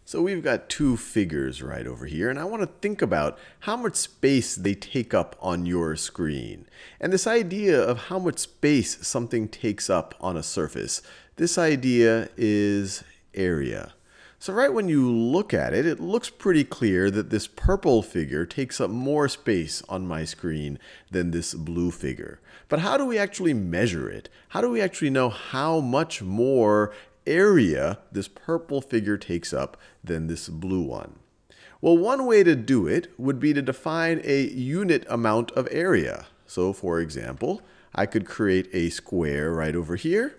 So we've got two figures right over here, and I want to think about how much space they take up on your screen. And this idea of how much space something takes up on a surface, this idea is area. So right when you look at it, it looks pretty clear that this purple figure takes up more space on my screen than this blue figure. But how do we actually measure it? How do we actually know how much more area this purple figure takes up than this blue one? Well, one way to do it would be to define a unit amount of area. So for example, I could create a square right over here,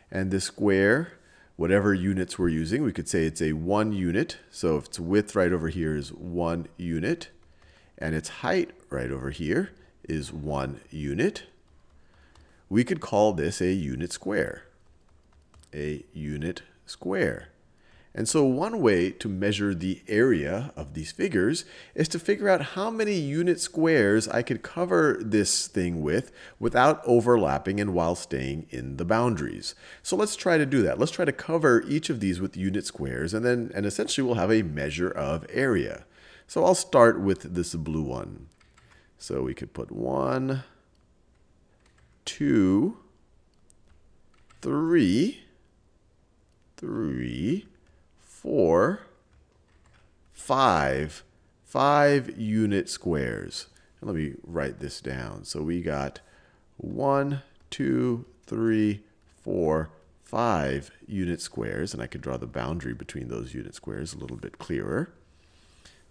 and this square, whatever units we're using, we could say it's a 1 unit. So if its width right over here is 1 unit, and its height right over here is 1 unit, we could call this a unit square. A unit square. And so one way to measure the area of these figures is to figure out how many unit squares I could cover this thing with without overlapping and while staying in the boundaries. So let's try to do that. Let's try to cover each of these with unit squares, and essentially we'll have a measure of area. So I'll start with this blue one. So we could put 1, 2, 3, 4, 5 unit squares. And let me write this down. So we got 1, 2, 3, 4, 5 unit squares. And I could draw the boundary between those unit squares a little bit clearer.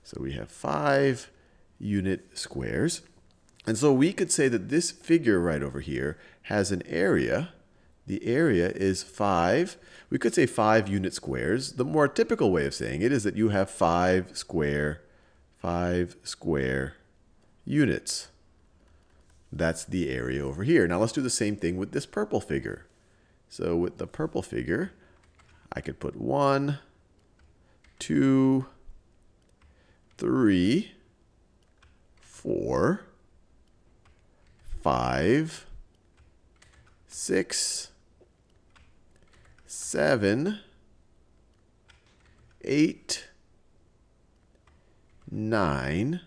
So we have 5 unit squares. And so we could say that this figure right over here has an area. The area is 5. We could say 5 unit squares. The more typical way of saying it is that you have 5 square units. That's the area over here. Now let's do the same thing with this purple figure. So with the purple figure, I could put 1, 2, 3, 4, 5, 6, 7, 8, 9,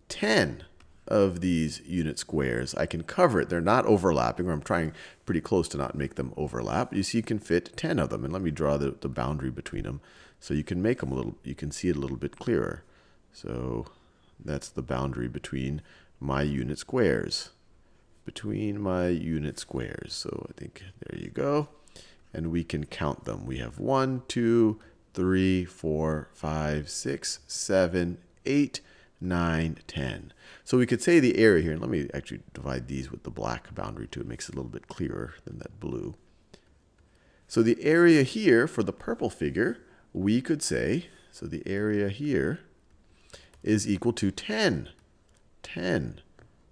10 of these unit squares. I can cover it. They're not overlapping, or I'm trying pretty close to not make them overlap. You see, you can fit 10 of them. And let me draw the boundary between them so you can make them you can see it a little bit clearer. So that's the boundary between my unit squares. So I think there you go. And we can count them. We have 1, 2, 3, 4, 5, 6, 7, 8, 9, 10. So we could say the area here, and let me actually divide these with the black boundary too. It makes it a little bit clearer than that blue. So the area here for the purple figure, we could say, so the area here is equal to 10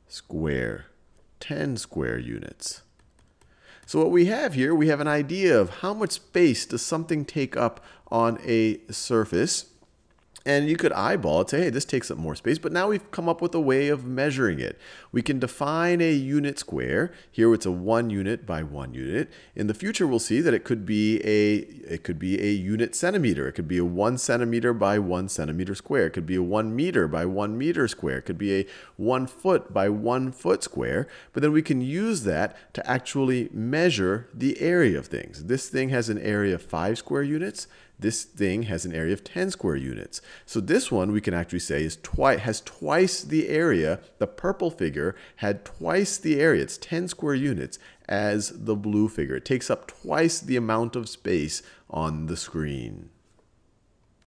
square units. So what we have here, we have an idea of how much space does something take up on a surface. And you could eyeball it, say, hey, this takes up more space. But now we've come up with a way of measuring it. We can define a unit square. Here it's a 1 unit by 1 unit. In the future, we'll see that it could be a unit centimeter. It could be a 1 centimeter by 1 centimeter square. It could be a 1 meter by 1 meter square. It could be a 1 foot by 1 foot square. But then we can use that to actually measure the area of things. This thing has an area of 5 square units. This thing has an area of 10 square units. So this one we can actually say has twice the area. The purple figure had twice the area. It's 10 square units as the blue figure. It takes up twice the amount of space on the screen.